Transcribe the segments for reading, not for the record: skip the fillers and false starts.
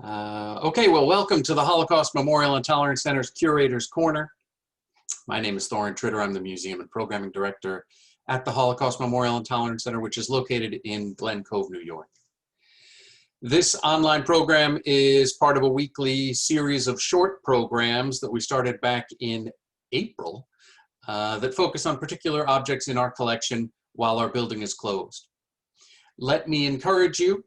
Okay, well, welcome to the Holocaust Memorial and Tolerance Center's Curator's Corner. My name is Thorin Tritter. I'm the Museum and Programming Director at the Holocaust Memorial and Tolerance Center, which is located in Glen Cove, New York. This online program is part of a weekly series of short programs that we started back in April that focus on particular objects in our collection while our building is closed. Let me encourage you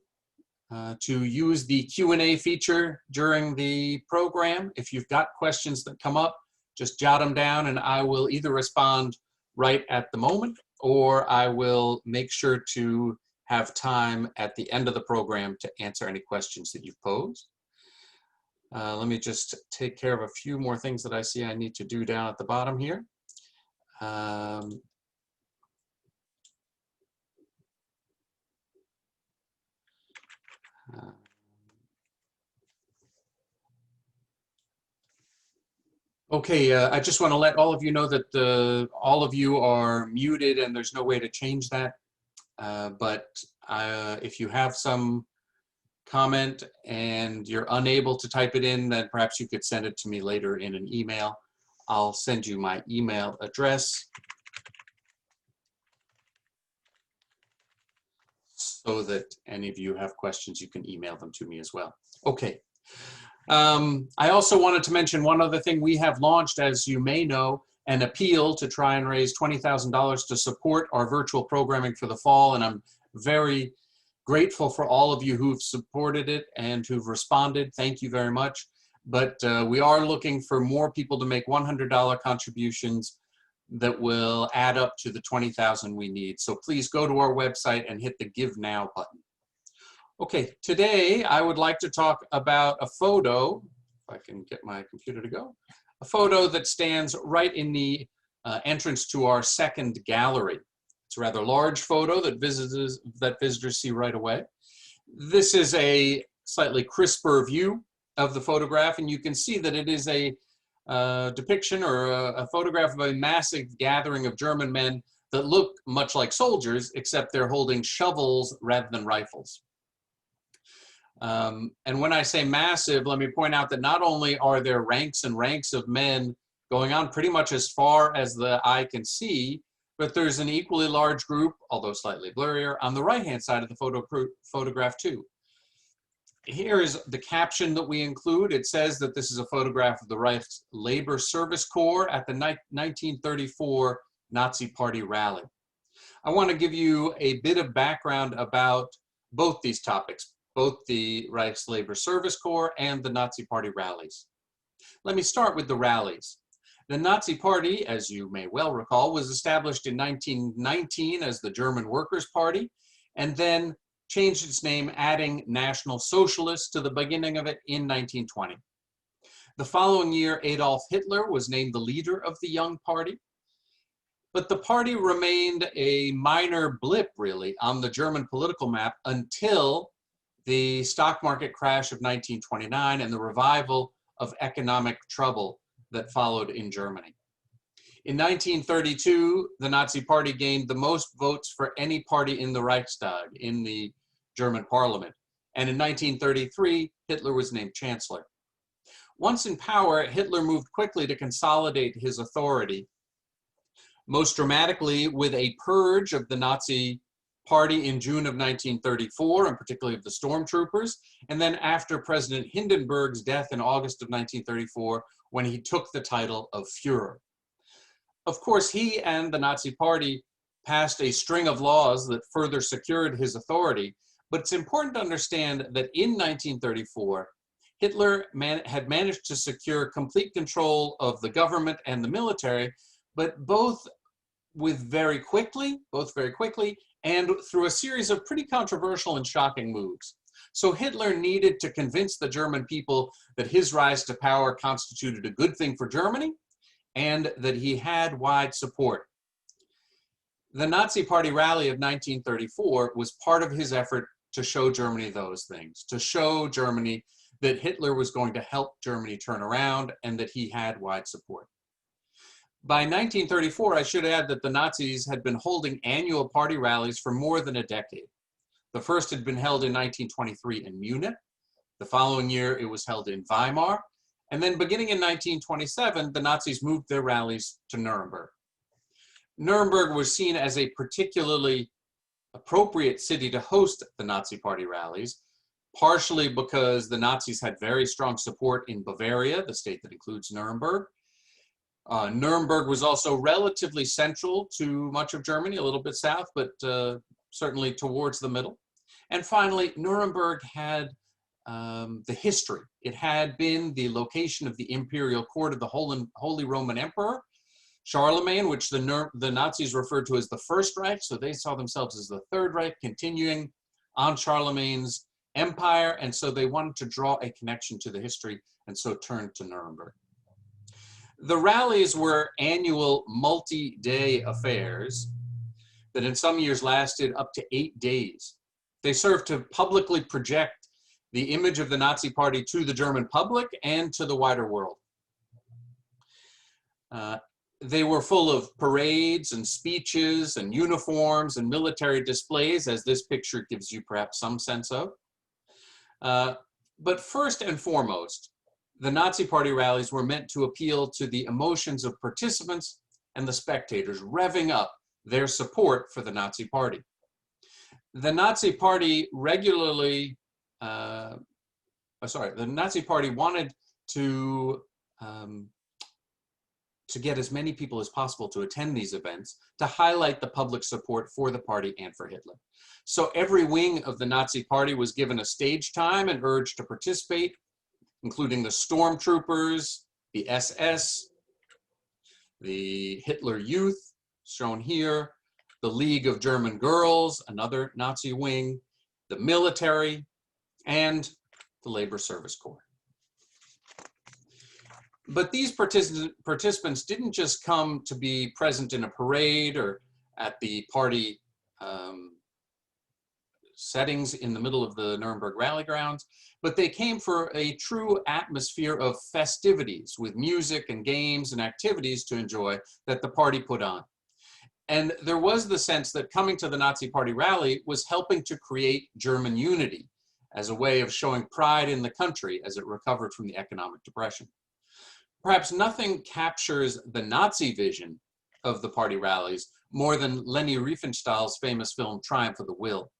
to use the Q&A feature during the program. If you've got questions that come up, just jot them down and I will either respond right at the moment or I will make sure to have time at the end of the program to answer any questions that you've posed. Let me just take care of a few more things that I see I need to do down at the bottom here. Okay, I just want to let all of you know that all of you are muted and there's no way to change that. But if you have some comment and you're unable to type it in, then perhaps you could send it to me later in an email. I'll send you my email address so that any of you have questions, you can email them to me as well. Okay. I also wanted to mention one other thing. We have launched, as you may know, an appeal to try and raise $20,000 to support our virtual programming for the fall, and I'm very grateful for all of you who've supported it and who've responded. Thank you very much. But we are looking for more people to make $100 contributions that will add up to the $20,000 we need. So please go to our website and hit the Give Now button. Okay, today I would like to talk about a photo, if I can get my computer to go, a photo that stands right in the entrance to our second gallery. It's a rather large photo that visitors see right away. This is a slightly crisper view of the photograph, and you can see that it is a depiction or a photograph of a massive gathering of German men that look much like soldiers, except they're holding shovels rather than rifles. And when I say massive, let me point out that not only are there ranks and ranks of men going on pretty much as far as the eye can see, but there's an equally large group, although slightly blurrier, on the right-hand side of the photograph too. Here is the caption that we include. It says that this is a photograph of the Reich's Labor Service Corps at the 1934 Nazi Party rally. I want to give you a bit of background about both these topics, both the Reich's Labor Service Corps and the Nazi Party rallies. Let me start with the rallies. The Nazi Party, as you may well recall, was established in 1919 as the German Workers' Party, and then changed its name, adding National Socialist to the beginning of it in 1920. The following year, Adolf Hitler was named the leader of the young party, but the party remained a minor blip, really, on the German political map until the stock market crash of 1929 and the revival of economic trouble that followed in Germany. In 1932, the Nazi Party gained the most votes for any party in the Reichstag, in the German parliament. And in 1933, Hitler was named chancellor. Once in power, Hitler moved quickly to consolidate his authority, most dramatically with a purge of the Nazi Party in June of 1934, and particularly of the stormtroopers, and then after President Hindenburg's death in August of 1934, when he took the title of Führer. Of course, he and the Nazi Party passed a string of laws that further secured his authority, but it's important to understand that in 1934, Hitler had managed to secure complete control of the government and the military, but both very quickly, and through a series of pretty controversial and shocking moves. So Hitler needed to convince the German people that his rise to power constituted a good thing for Germany and that he had wide support. The Nazi Party rally of 1934 was part of his effort to show Germany those things, to show Germany that Hitler was going to help Germany turn around and that he had wide support. By 1934, I should add that the Nazis had been holding annual party rallies for more than a decade. The first had been held in 1923 in Munich, The following year, it was held in Weimar. And then beginning in 1927, the Nazis moved their rallies to Nuremberg. Nuremberg was seen as a particularly appropriate city to host the Nazi Party rallies, partially because the Nazis had very strong support in Bavaria, the state that includes Nuremberg. Nuremberg was also relatively central to much of Germany, a little bit south, but certainly towards the middle. And finally, Nuremberg had the history. It had been the location of the imperial court of the Holy Roman Emperor, Charlemagne, which the Nazis referred to as the First Reich, so they saw themselves as the Third Reich, continuing on Charlemagne's empire, and so they wanted to draw a connection to the history, and so turned to Nuremberg. The rallies were annual multi-day affairs that in some years lasted up to 8 days. They served to publicly project the image of the Nazi Party to the German public and to the wider world. They were full of parades and speeches and uniforms and military displays, as this picture gives you perhaps some sense of. But first and foremost, the Nazi Party rallies were meant to appeal to the emotions of participants and the spectators, revving up their support for the Nazi Party. The Nazi Party regularly, the Nazi Party wanted to get as many people as possible to attend these events to highlight the public support for the party and for Hitler. So every wing of the Nazi Party was given a stage time and urged to participate, including the stormtroopers, the SS, the Hitler Youth, shown here, the League of German Girls, another Nazi wing, the military, and the Labor Service Corps. But these participants didn't just come to be present in a parade or at the party settings in the middle of the Nuremberg rally grounds, but they came for a true atmosphere of festivities with music and games and activities to enjoy that the party put on. And there was the sense that coming to the Nazi Party rally was helping to create German unity as a way of showing pride in the country as it recovered from the economic depression. Perhaps nothing captures the Nazi vision of the party rallies more than Leni Riefenstahl's famous film, Triumph of the Will.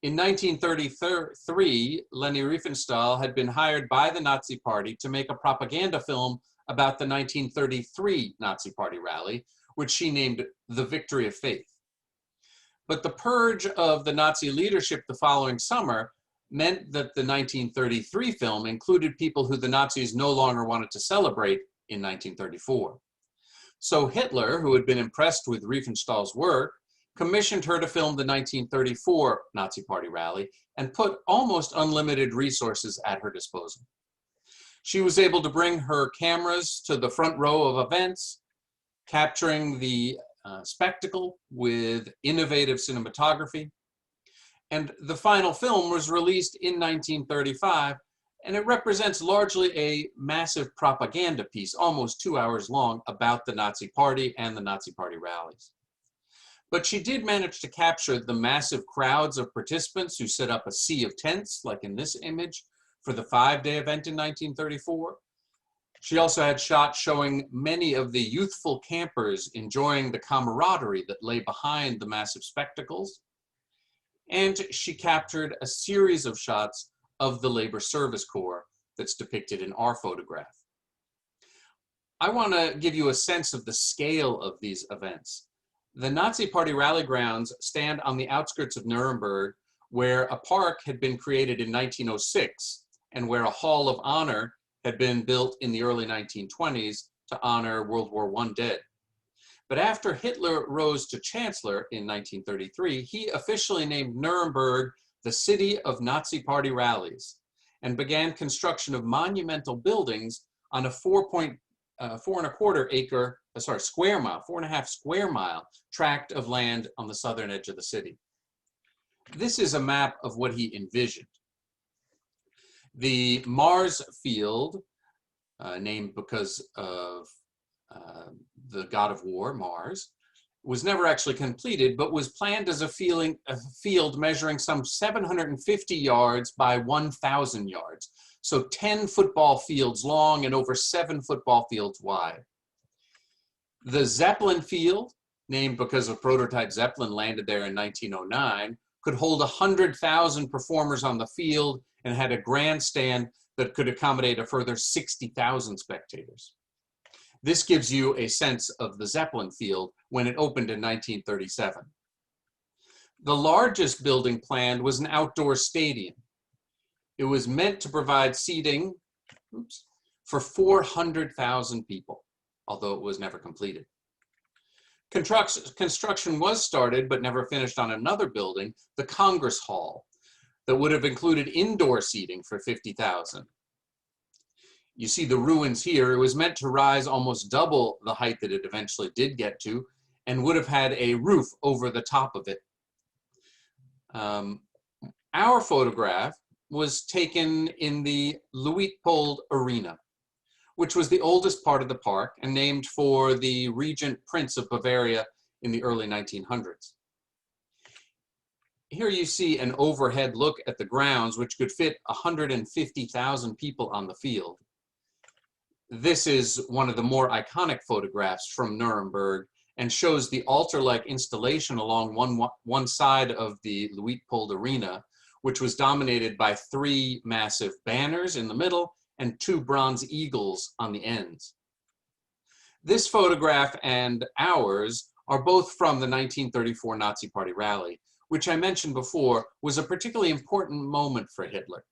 In 1933, Leni Riefenstahl had been hired by the Nazi Party to make a propaganda film about the 1933 Nazi Party rally, which she named The Victory of Faith. But the purge of the Nazi leadership the following summer meant that the 1933 film included people who the Nazis no longer wanted to celebrate in 1934. So Hitler, who had been impressed with Riefenstahl's work, commissioned her to film the 1934 Nazi Party rally and put almost unlimited resources at her disposal. She was able to bring her cameras to the front row of events, capturing the spectacle with innovative cinematography. And the final film was released in 1935, and it represents largely a massive propaganda piece, almost 2 hours long, about the Nazi Party and the Nazi Party rallies. But she did manage to capture the massive crowds of participants who set up a sea of tents, like in this image, for the 5-day event in 1934. She also had shots showing many of the youthful campers enjoying the camaraderie that lay behind the massive spectacles. And she captured a series of shots of the Labor Service Corps that's depicted in our photograph. I want to give you a sense of the scale of these events. The Nazi Party rally grounds stand on the outskirts of Nuremberg, where a park had been created in 1906 and where a Hall of Honor had been built in the early 1920s to honor World War I dead. But after Hitler rose to chancellor in 1933, he officially named Nuremberg the city of Nazi Party rallies and began construction of monumental buildings on a 4.25 square mile tract of land on the southern edge of the city. This is a map of what he envisioned. The Mars field, named because of the god of war, Mars, was never actually completed, but was planned as a field measuring some 750 yards by 1,000 yards. So 10 football fields long and over 7 football fields wide. The Zeppelin Field, named because a prototype Zeppelin landed there in 1909, could hold 100,000 performers on the field and had a grandstand that could accommodate a further 60,000 spectators. This gives you a sense of the Zeppelin Field when it opened in 1937. The largest building planned was an outdoor stadium. It was meant to provide seating for 400,000 people, although it was never completed. Construction was started but never finished on another building, the Congress Hall, that would have included indoor seating for 50,000. You see the ruins here. It was meant to rise almost double the height that it eventually did get to and would have had a roof over the top of it. Our photograph was taken in the Luitpold Arena, which was the oldest part of the park and named for the Regent Prince of Bavaria in the early 1900s. Here you see an overhead look at the grounds, which could fit 150,000 people on the field. This is one of the more iconic photographs from Nuremberg and shows the altar-like installation along one side of the Luitpold Arena, which was dominated by 3 massive banners in the middle and 2 bronze eagles on the ends. This photograph and ours are both from the 1934 Nazi Party rally, which I mentioned before was a particularly important moment for Hitler.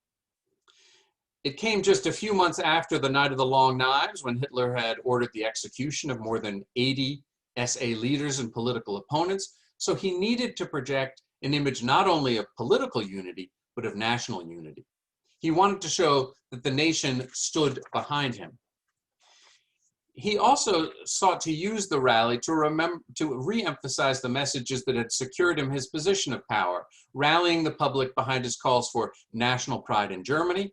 It came just a few months after the Night of the Long Knives, when Hitler had ordered the execution of more than 80 SA leaders and political opponents, so he needed to project an image not only of political unity, but of national unity. He wanted to show that the nation stood behind him. He also sought to use the rally to re-emphasize the messages that had secured him his position of power, rallying the public behind his calls for national pride in Germany,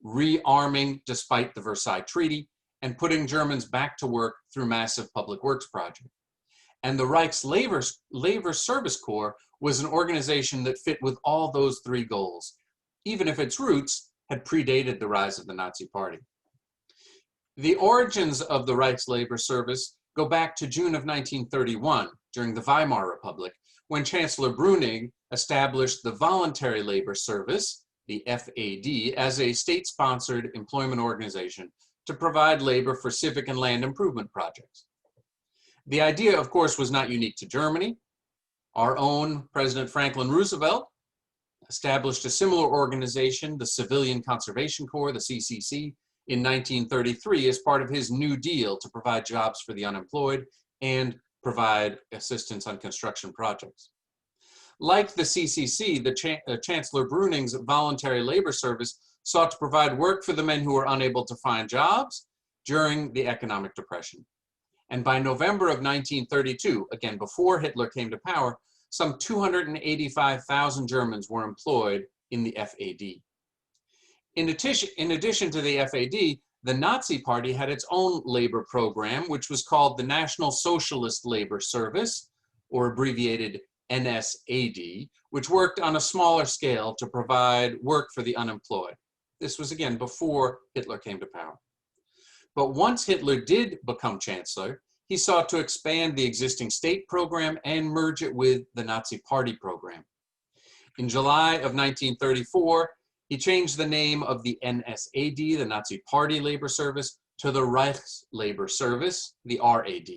rearming despite the Versailles Treaty, and putting Germans back to work through massive public works projects. And the Reich's Labor Service Corps was an organization that fit with all those 3 goals, even if its roots had predated the rise of the Nazi Party. The origins of the Reich's Labor Service go back to June of 1931, during the Weimar Republic, when Chancellor Brüning established the Voluntary Labor Service, the FAD, as a state-sponsored employment organization to provide labor for civic and land improvement projects. The idea, of course, was not unique to Germany. Our own President Franklin Roosevelt established a similar organization, the Civilian Conservation Corps, the CCC, in 1933 as part of his New Deal to provide jobs for the unemployed and provide assistance on construction projects. Like the CCC, Chancellor Brüning's voluntary labor service sought to provide work for the men who were unable to find jobs during the economic depression. And by November of 1932, again before Hitler came to power, some 285,000 Germans were employed in the FAD. In addition to the FAD, the Nazi Party had its own labor program, which was called the National Socialist Labor Service, or abbreviated NSAD, which worked on a smaller scale to provide work for the unemployed. This was, again, before Hitler came to power. But once Hitler did become chancellor, he sought to expand the existing state program and merge it with the Nazi Party program. In July of 1934, he changed the name of the NSAD, the Nazi Party Labor Service, to the Reich's Labor Service, the RAD.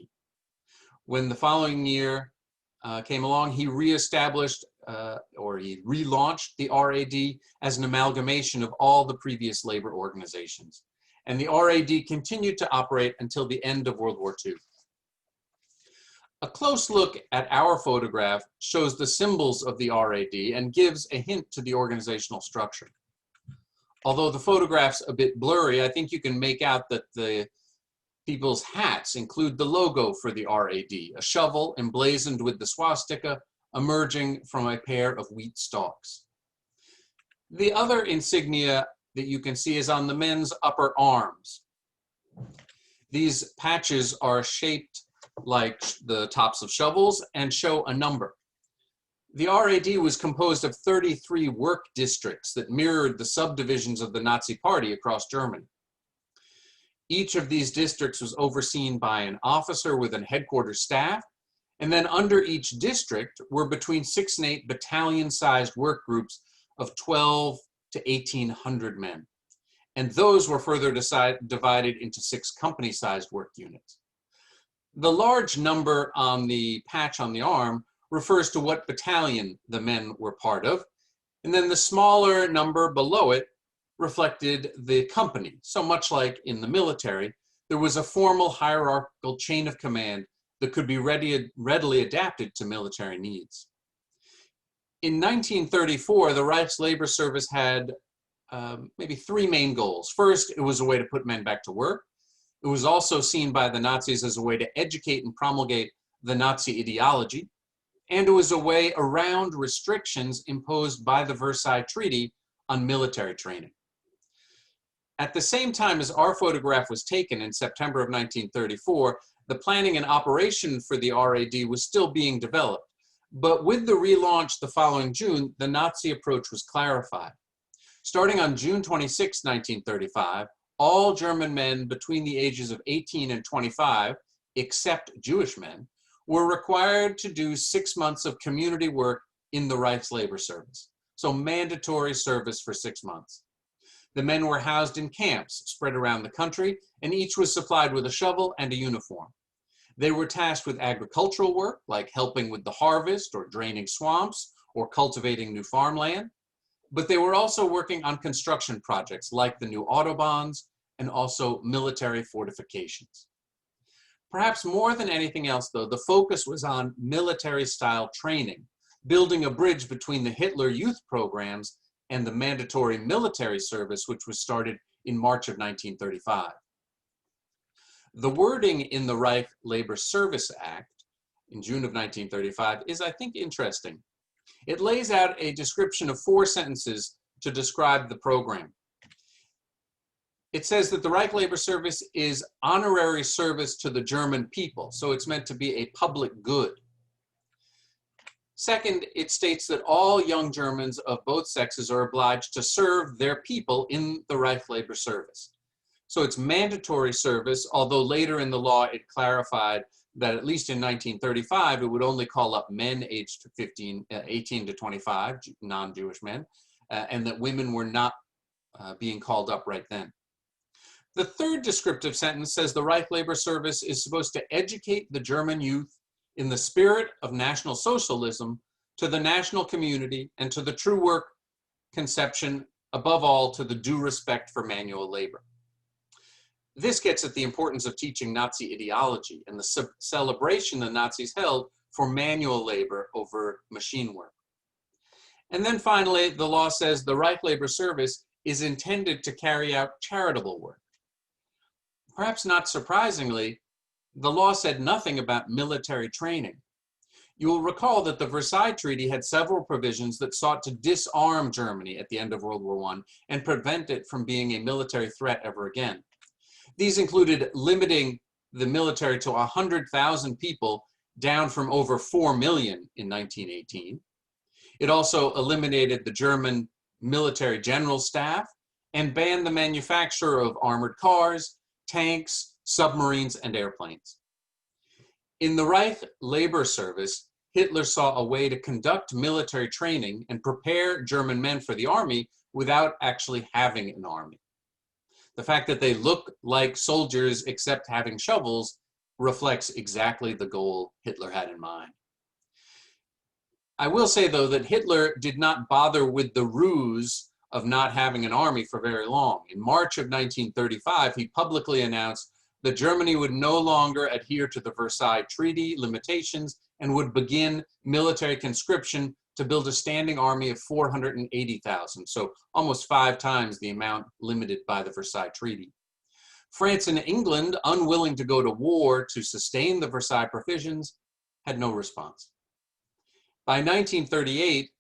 When the following year came along, he reestablished or he relaunched the RAD as an amalgamation of all the previous labor organizations. And the RAD continued to operate until the end of World War II. A close look at our photograph shows the symbols of the RAD and gives a hint to the organizational structure. Although the photograph's a bit blurry, I think you can make out that the people's hats include the logo for the RAD, a shovel emblazoned with the swastika emerging from a pair of wheat stalks. The other insignia that you can see is on the men's upper arms. These patches are shaped like the tops of shovels, and show a number. The RAD was composed of 33 work districts that mirrored the subdivisions of the Nazi Party across Germany. Each of these districts was overseen by an officer with a headquarters staff, and then under each district were between 6 and 8 battalion-sized work groups of 12 to 1,800 men. And those were further divided into 6 company-sized work units. The large number on the patch on the arm refers to what battalion the men were part of, and then the smaller number below it reflected the company. So much like in the military, there was a formal hierarchical chain of command that could be readily adapted to military needs. In 1934, the Reich's labor service had maybe 3 main goals. First, it was a way to put men back to work. It was also seen by the Nazis as a way to educate and promulgate the Nazi ideology. And it was a way around restrictions imposed by the Versailles Treaty on military training. At the same time as our photograph was taken in September of 1934, the planning and operation for the RAD was still being developed. But with the relaunch the following June, the Nazi approach was clarified. Starting on June 26, 1935, all German men between the ages of 18 and 25, except Jewish men, were required to do 6 months of community work in the Reich's labor service. So mandatory service for 6 months. The men were housed in camps spread around the country, and each was supplied with a shovel and a uniform. They were tasked with agricultural work, like helping with the harvest or draining swamps or cultivating new farmland. But they were also working on construction projects like the new autobahns and also military fortifications. Perhaps more than anything else, though, the focus was on military-style training, building a bridge between the Hitler Youth programs and the mandatory military service, which was started in March of 1935. The wording in the Reich Labor Service Act in June of 1935 is, I think, interesting. It lays out a description of 4 sentences to describe the program. It says that the Reich Labor Service is honorary service to the German people, so it's meant to be a public good. Second, it states that all young Germans of both sexes are obliged to serve their people in the Reich Labor Service. So it's mandatory service, although later in the law it clarified that at least in 1935, it would only call up men aged 18 to 25, non-Jewish men, and that women were not being called up right then. The third descriptive sentence says the Reich Labor Service is supposed to educate the German youth in the spirit of National Socialism to the national community and to the true work conception, above all, to the due respect for manual labor. This gets at the importance of teaching Nazi ideology and the celebration the Nazis held for manual labor over machine work. And then finally, the law says the Reich Labor Service is intended to carry out charitable work. Perhaps not surprisingly, the law said nothing about military training. You will recall that the Versailles Treaty had several provisions that sought to disarm Germany at the end of World War I and prevent it from being a military threat ever again. These included limiting the military to 100,000 people, down from over 4 million in 1918. It also eliminated the German military general staff and banned the manufacture of armored cars, tanks, submarines, and airplanes. In the Reich Labor Service, Hitler saw a way to conduct military training and prepare German men for the army without actually having an army. The fact that they look like soldiers except having shovels reflects exactly the goal Hitler had in mind. I will say, though, that Hitler did not bother with the ruse of not having an army for very long. In March of 1935, he publicly announced that Germany would no longer adhere to the Versailles Treaty limitations and would begin military conscription to build a standing army of 480,000, so almost 5 times the amount limited by the Versailles Treaty. France and England, unwilling to go to war to sustain the Versailles provisions, had no response. By 1938,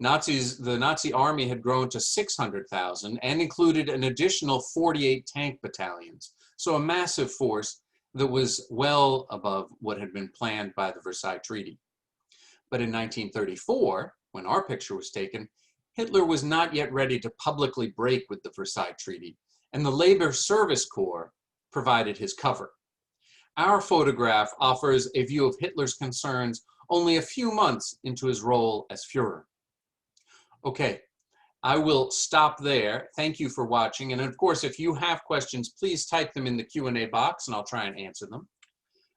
the Nazi army had grown to 600,000 and included an additional 48 tank battalions, so a massive force that was well above what had been planned by the Versailles Treaty. But in 1934, when our picture was taken, Hitler was not yet ready to publicly break with the Versailles Treaty, and the Labor Service Corps provided his cover. Our photograph offers a view of Hitler's concerns only a few months into his role as Führer. Okay, I will stop there. Thank you for watching. And of course, if you have questions, please type them in the Q&A box and I'll try and answer them.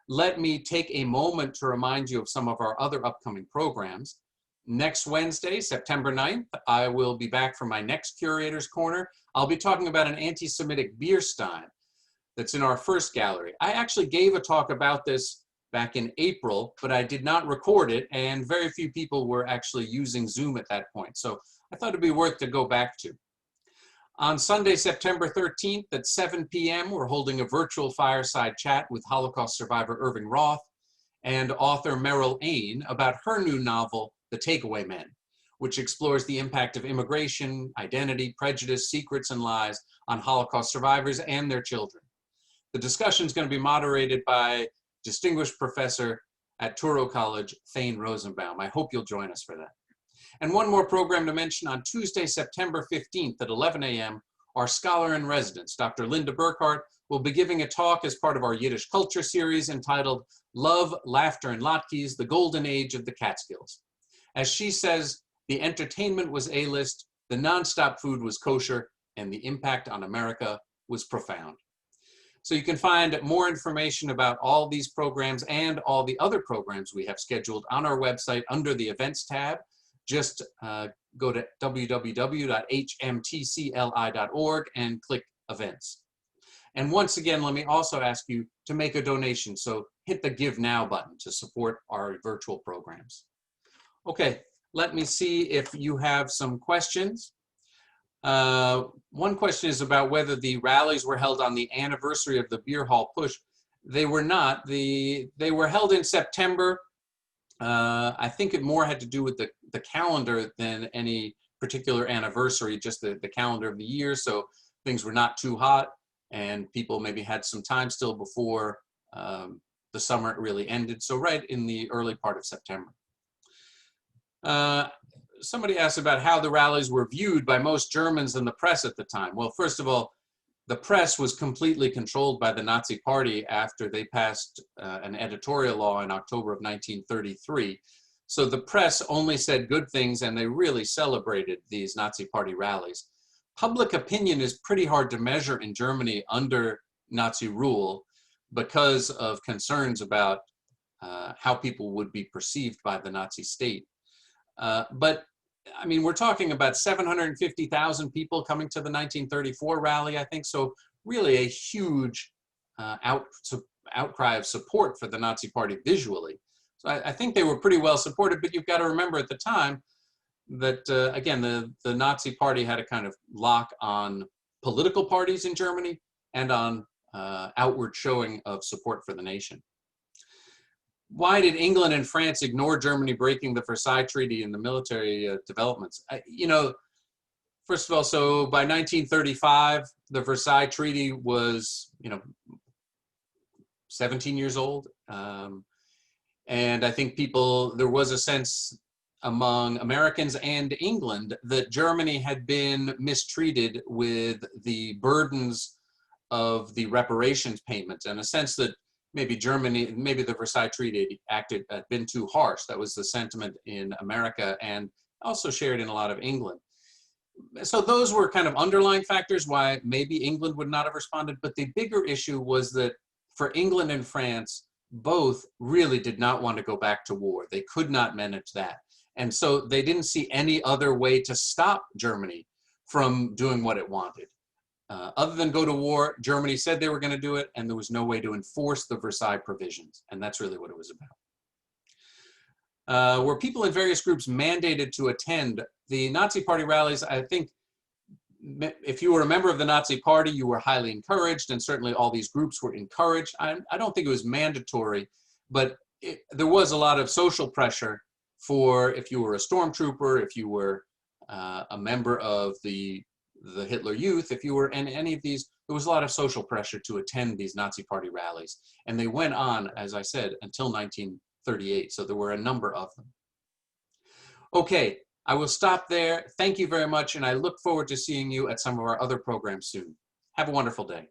Let me take a moment to remind you of some of our other upcoming programs. Next Wednesday, September 9th, I will be back for my next Curator's Corner. I'll be talking about an anti-Semitic beer stein that's in our first gallery. I actually gave a talk about this back in April, but I did not record it, and very few people were actually using Zoom at that point. So I thought it'd be worth to go back to. On Sunday, September 13th at 7 p.m., we're holding a virtual fireside chat with Holocaust survivor Irving Roth and author Meryl Ain about her new novel, The Takeaway Men, which explores the impact of immigration, identity, prejudice, secrets, and lies on Holocaust survivors and their children. The discussion is going to be moderated by distinguished professor at Touro College, Thane Rosenbaum. I hope you'll join us for that. And one more program to mention: on Tuesday, September 15th at 11 a.m., our scholar in residence, Dr. Linda Burkhardt, will be giving a talk as part of our Yiddish culture series entitled Love, Laughter, and Latkes, the Golden Age of the Catskills. As she says, the entertainment was A-list, the nonstop food was kosher, and the impact on America was profound. So you can find more information about all these programs and all the other programs we have scheduled on our website under the Events tab. Just go to www.hmtcli.org and click Events. And once again, let me also ask you to make a donation. So hit the Give Now button to support our virtual programs. Okay, let me see if you have some questions. One question is about whether the rallies were held on the anniversary of the Beer Hall Push. They were not. They were held in September. I think it more had to do with the calendar than any particular anniversary, just the calendar of the year. So things were not too hot and people maybe had some time still before the summer really ended. So right in the early part of September. Somebody asked about how the rallies were viewed by most Germans and the press at the time. Well, first of all, the press was completely controlled by the Nazi Party after they passed an editorial law in October of 1933. So the press only said good things, and they really celebrated these Nazi Party rallies. Public opinion is pretty hard to measure in Germany under Nazi rule because of concerns about how people would be perceived by the Nazi state. But I mean, we're talking about 750,000 people coming to the 1934 rally, I think. So really a huge outcry of support for the Nazi Party visually. So I think they were pretty well supported, but you've got to remember at the time that, again, the Nazi Party had a kind of lock on political parties in Germany and on outward showing of support for the nation. Why did England and France ignore Germany breaking the Versailles Treaty and the military developments? You know, first of all, so by 1935, the Versailles Treaty was, 17 years old. And I think there was a sense among Americans and England that Germany had been mistreated with the burdens of the reparations payments, and a sense that maybe the Versailles Treaty had been too harsh. That was the sentiment in America and also shared in a lot of England. So those were kind of underlying factors why maybe England would not have responded. But the bigger issue was that for England and France, both really did not want to go back to war. They could not manage that. And so they didn't see any other way to stop Germany from doing what it wanted. Other than go to war, Germany said they were going to do it, and there was no way to enforce the Versailles provisions. And that's really what it was about. Were people in various groups mandated to attend the Nazi Party rallies? I think if you were a member of the Nazi Party, you were highly encouraged, and certainly all these groups were encouraged. I don't think it was mandatory, but there was a lot of social pressure for if you were a stormtrooper, if you were a member of the Hitler Youth, if you were in any of these there was a lot of social pressure to attend these Nazi Party rallies. And they went on, as I said, until 1938. So there were a number of them. Okay, I will stop there. Thank you very much. And I look forward to seeing you at some of our other programs soon. Have a wonderful day.